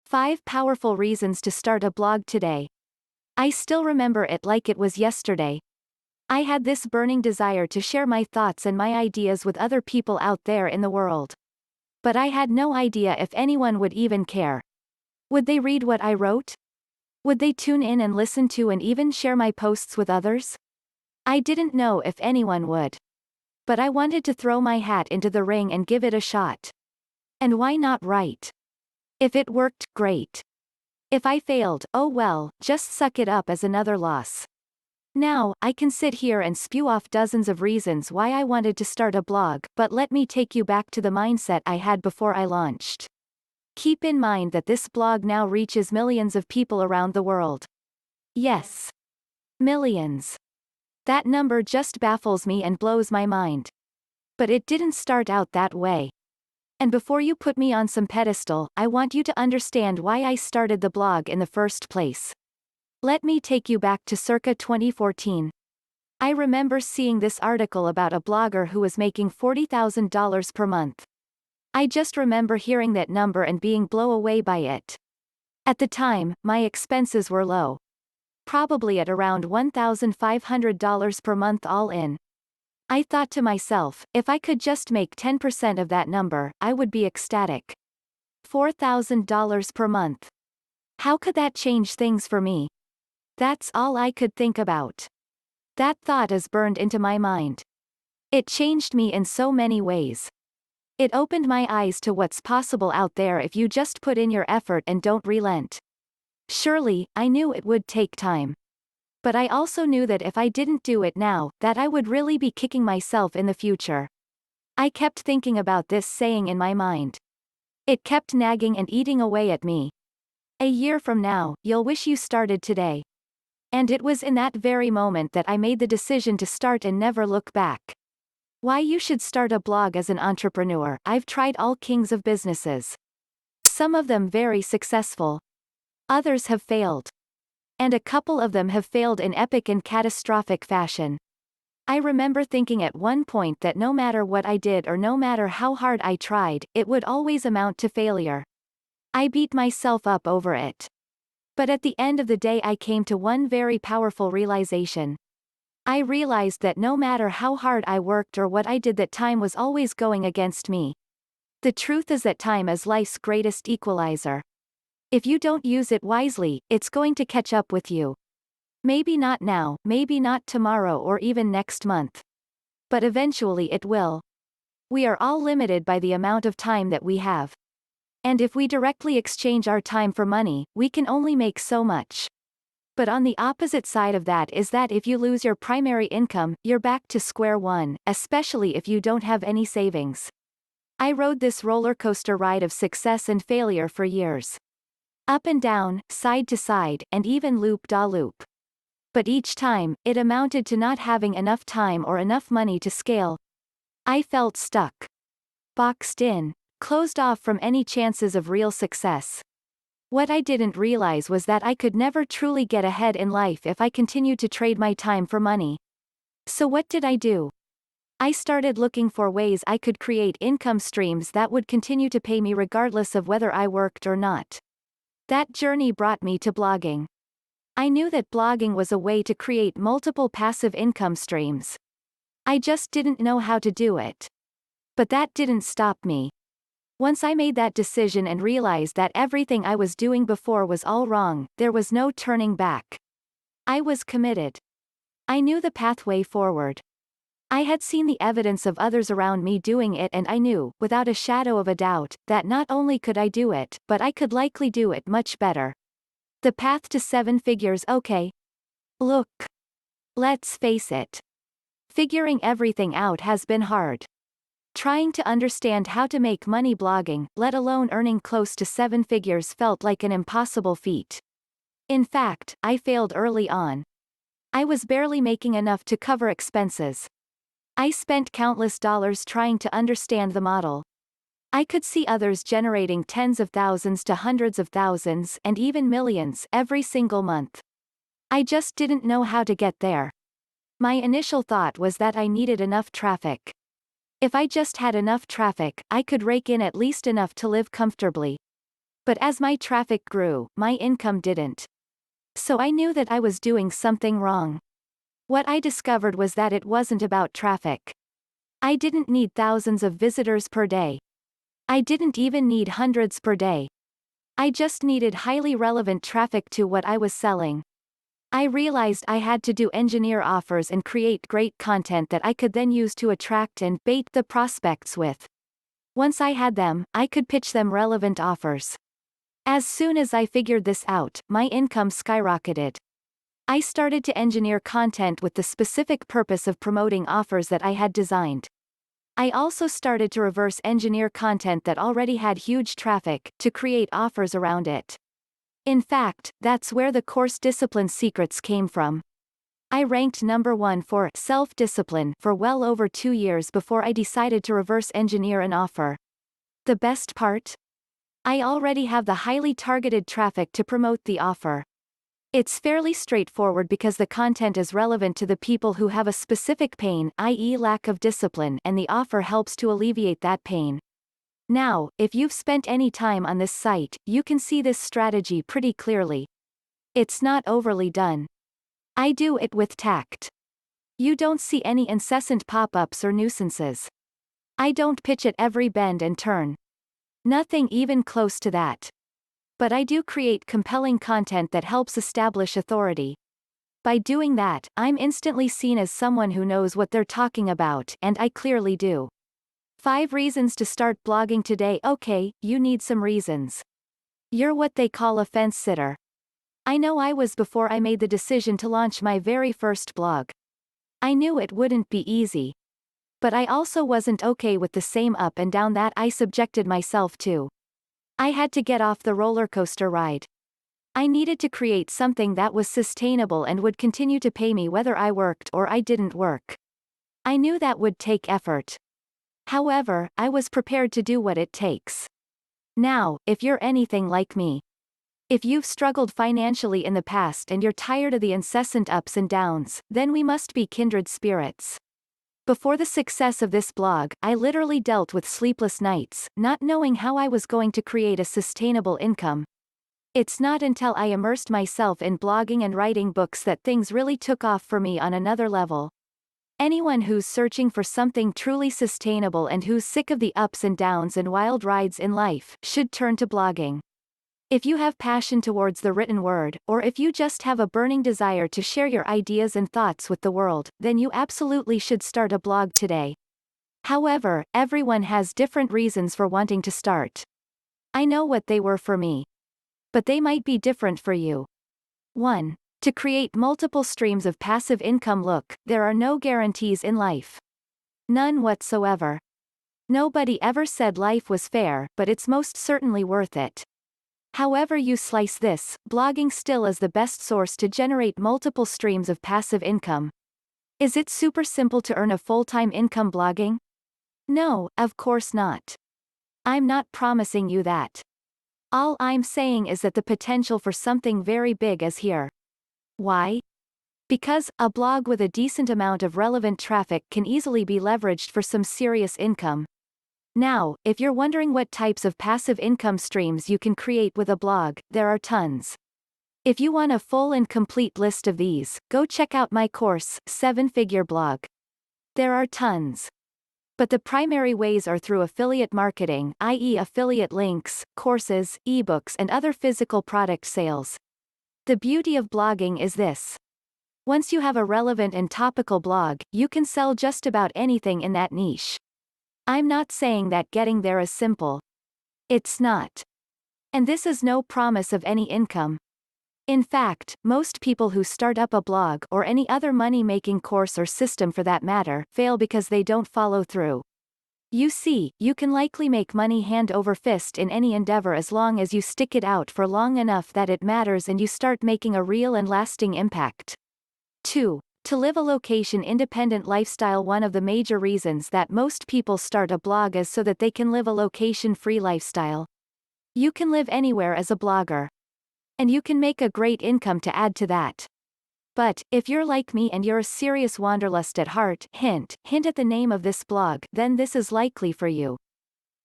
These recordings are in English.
5 powerful reasons to start a blog today. I still remember it like it was yesterday. I had this burning desire to share my thoughts and my ideas with other people out there in the world. But I had no idea if anyone would even care. Would they read what I wrote? Would they tune in and listen to and even share my posts with others? I didn't know if anyone would. But I wanted to throw my hat into the ring and give it a shot. And why not write? If it worked, great. If I failed, oh well, just suck it up as another loss. Now, I can sit here and spew off dozens of reasons why I wanted to start a blog, but let me take you back to the mindset I had before I launched. Keep in mind that this blog now reaches millions of people around the world. Yes. Millions. That number just baffles me and blows my mind. But it didn't start out that way. And before you put me on some pedestal, I want you to understand why I started the blog in the first place. Let me take you back to circa 2014. I remember seeing this article about a blogger who was making $40,000 per month. I just remember hearing that number and being blown away by it. At the time, my expenses were low. Probably at around $1,500 per month all in. I thought to myself, if I could just make 10% of that number, I would be ecstatic. $4,000 per month. How could that change things for me? That's all I could think about. That thought is burned into my mind. It changed me in so many ways. It opened my eyes to what's possible out there if you just put in your effort and don't relent. Surely, I knew it would take time. But I also knew that if I didn't do it now, that I would really be kicking myself in the future. I kept thinking about this saying in my mind. It kept nagging and eating away at me. A year from now, you'll wish you started today. And it was in that very moment that I made the decision to start and never look back. Why you should start a blog as an entrepreneur. I've tried all kings of businesses. Some of them very successful. Others have failed. And a couple of them have failed in epic and catastrophic fashion. I remember thinking at one point that no matter what I did or no matter how hard I tried, it would always amount to failure. I beat myself up over it. But at the end of the day I came to one very powerful realization. I realized that no matter how hard I worked or what I did, that time was always going against me. The truth is that time is life's greatest equalizer. If you don't use it wisely, it's going to catch up with you. Maybe not now, maybe not tomorrow or even next month. But eventually it will. We are all limited by the amount of time that we have. And if we directly exchange our time for money, we can only make so much. But on the opposite side of that is that if you lose your primary income, you're back to square one, especially if you don't have any savings. I rode this roller coaster ride of success and failure for years. Up and down, side to side, and even loop-da-loop. But each time, it amounted to not having enough time or enough money to scale. I felt stuck. Boxed in. Closed off from any chances of real success. What I didn't realize was that I could never truly get ahead in life if I continued to trade my time for money. So what did I do? I started looking for ways I could create income streams that would continue to pay me regardless of whether I worked or not. That journey brought me to blogging. I knew that blogging was a way to create multiple passive income streams. I just didn't know how to do it. But that didn't stop me. Once I made that decision and realized that everything I was doing before was all wrong, there was no turning back. I was committed. I knew the pathway forward. I had seen the evidence of others around me doing it, and I knew, without a shadow of a doubt, that not only could I do it, but I could likely do it much better. The path to 7 figures. Okay. Look. Let's face it. Figuring everything out has been hard. Trying to understand how to make money blogging, let alone earning close to 7 figures, felt like an impossible feat. In fact, I failed early on. I was barely making enough to cover expenses. I spent countless dollars trying to understand the model. I could see others generating tens of thousands to hundreds of thousands and even millions every single month. I just didn't know how to get there. My initial thought was that I needed enough traffic. If I just had enough traffic, I could rake in at least enough to live comfortably. But as my traffic grew, my income didn't. So I knew that I was doing something wrong. What I discovered was that it wasn't about traffic. I didn't need thousands of visitors per day. I didn't even need hundreds per day. I just needed highly relevant traffic to what I was selling. I realized I had to do engineer offers and create great content that I could then use to attract and bait the prospects with. Once I had them, I could pitch them relevant offers. As soon as I figured this out, my income skyrocketed. I started to engineer content with the specific purpose of promoting offers that I had designed. I also started to reverse engineer content that already had huge traffic, to create offers around it. In fact, that's where the course Discipline Secrets came from. I ranked #1 for self-discipline for well over 2 years before I decided to reverse engineer an offer. The best part? I already have the highly targeted traffic to promote the offer. It's fairly straightforward because the content is relevant to the people who have a specific pain, i.e. lack of discipline, and the offer helps to alleviate that pain. Now, if you've spent any time on this site, you can see this strategy pretty clearly. It's not overly done. I do it with tact. You don't see any incessant pop-ups or nuisances. I don't pitch at every bend and turn. Nothing even close to that. But I do create compelling content that helps establish authority. By doing that, I'm instantly seen as someone who knows what they're talking about, and I clearly do. 5 reasons to start blogging today. Okay, you need some reasons. You're what they call a fence sitter. I know I was before I made the decision to launch my very first blog. I knew it wouldn't be easy. But I also wasn't okay with the same up and down that I subjected myself to. I had to get off the roller coaster ride. I needed to create something that was sustainable and would continue to pay me whether I worked or I didn't work. I knew that would take effort. However, I was prepared to do what it takes. Now, if you're anything like me, if you've struggled financially in the past and you're tired of the incessant ups and downs, then we must be kindred spirits. Before the success of this blog, I literally dealt with sleepless nights, not knowing how I was going to create a sustainable income. It's not until I immersed myself in blogging and writing books that things really took off for me on another level. Anyone who's searching for something truly sustainable and who's sick of the ups and downs and wild rides in life should turn to blogging. If you have passion towards the written word, or if you just have a burning desire to share your ideas and thoughts with the world, then you absolutely should start a blog today. However, everyone has different reasons for wanting to start. I know what they were for me. But they might be different for you. 1. To create multiple streams of passive income. Look, there are no guarantees in life. None whatsoever. Nobody ever said life was fair, but it's most certainly worth it. However you slice this, blogging still is the best source to generate multiple streams of passive income. Is it super simple to earn a full-time income blogging? No, of course not. I'm not promising you that. All I'm saying is that the potential for something very big is here. Why? Because a blog with a decent amount of relevant traffic can easily be leveraged for some serious income. Now, if you're wondering what types of passive income streams you can create with a blog, there are tons. If you want a full and complete list of these, go check out my course, 7-Figure Blog. There are tons. But the primary ways are through affiliate marketing, i.e. affiliate links, courses, ebooks and other physical product sales. The beauty of blogging is this. Once you have a relevant and topical blog, you can sell just about anything in that niche. I'm not saying that getting there is simple. It's not. And this is no promise of any income. In fact, most people who start up a blog or any other money-making course or system for that matter, fail because they don't follow through. You see, you can likely make money hand over fist in any endeavor as long as you stick it out for long enough that it matters and you start making a real and lasting impact. 2. To live a location-independent lifestyle. One of the major reasons that most people start a blog is so that they can live a location-free lifestyle. You can live anywhere as a blogger. And you can make a great income to add to that. But, if you're like me and you're a serious wanderlust at heart, hint at the name of this blog, then this is likely for you.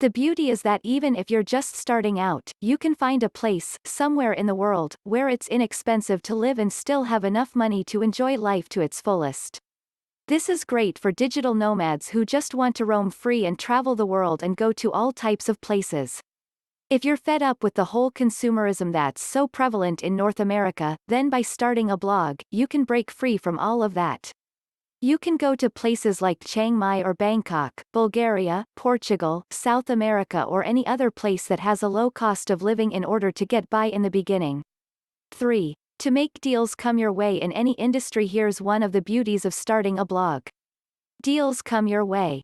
The beauty is that even if you're just starting out, you can find a place, somewhere in the world, where it's inexpensive to live and still have enough money to enjoy life to its fullest. This is great for digital nomads who just want to roam free and travel the world and go to all types of places. If you're fed up with the whole consumerism that's so prevalent in North America, then by starting a blog, you can break free from all of that. You can go to places like Chiang Mai or Bangkok, Bulgaria, Portugal, South America, or any other place that has a low cost of living in order to get by in the beginning. 3. To make deals come your way in any industry. Here's one of the beauties of starting a blog. Deals come your way.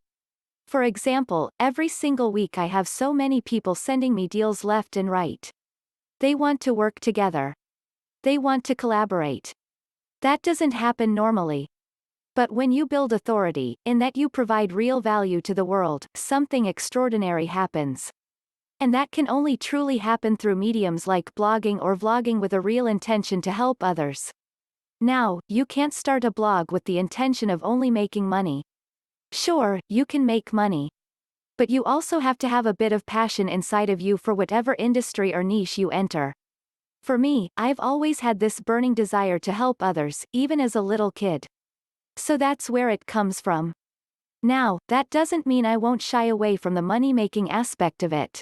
For example, every single week I have so many people sending me deals left and right. They want to work together. They want to collaborate. That doesn't happen normally. But when you build authority, in that you provide real value to the world, something extraordinary happens. And that can only truly happen through mediums like blogging or vlogging with a real intention to help others. Now, you can't start a blog with the intention of only making money. Sure, you can make money. But you also have to have a bit of passion inside of you for whatever industry or niche you enter. For me, I've always had this burning desire to help others, even as a little kid. So that's where it comes from. Now, that doesn't mean I won't shy away from the money-making aspect of it.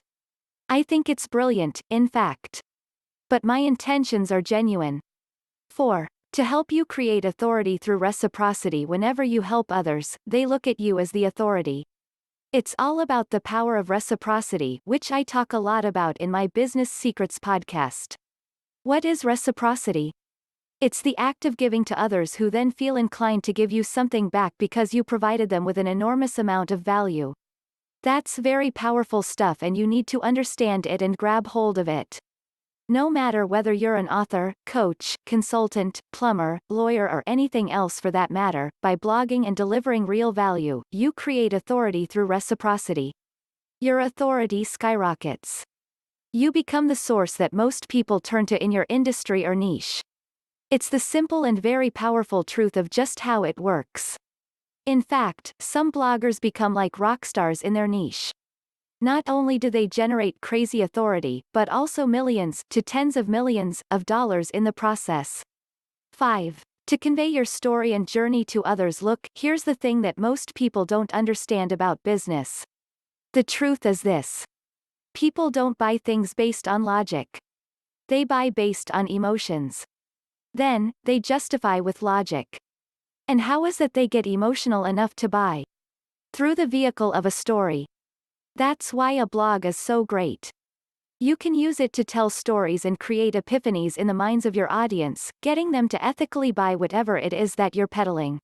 I think it's brilliant, in fact. But my intentions are genuine. 4. To help you create authority through reciprocity. Whenever you help others, they look at you as the authority. It's all about the power of reciprocity, which I talk a lot about in my Business Secrets podcast. What is reciprocity? It's the act of giving to others who then feel inclined to give you something back because you provided them with an enormous amount of value. That's very powerful stuff, and you need to understand it and grab hold of it. No matter whether you're an author, coach, consultant, plumber, lawyer, or anything else for that matter, by blogging and delivering real value, you create authority through reciprocity. Your authority skyrockets. You become the source that most people turn to in your industry or niche. It's the simple and very powerful truth of just how it works. In fact, some bloggers become like rock stars in their niche. Not only do they generate crazy authority, but also millions to tens of millions of dollars in the process. 5. To convey your story and journey to others. Look, here's the thing that most people don't understand about business. The truth is this. People don't buy things based on logic. They buy based on emotions. Then, they justify with logic. And how is it they get emotional enough to buy? Through the vehicle of a story. That's why a blog is so great. You can use it to tell stories and create epiphanies in the minds of your audience, getting them to ethically buy whatever it is that you're peddling.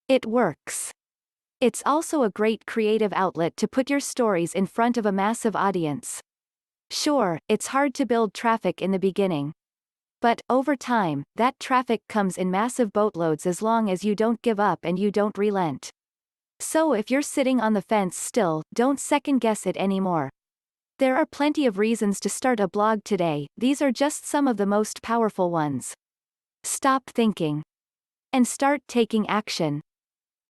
It works. It's also a great creative outlet to put your stories in front of a massive audience. Sure, it's hard to build traffic in the beginning. But, over time, that traffic comes in massive boatloads as long as you don't give up and you don't relent. So if you're sitting on the fence still, don't second-guess it anymore. There are plenty of reasons to start a blog today, these are just some of the most powerful ones. Stop thinking. And start taking action.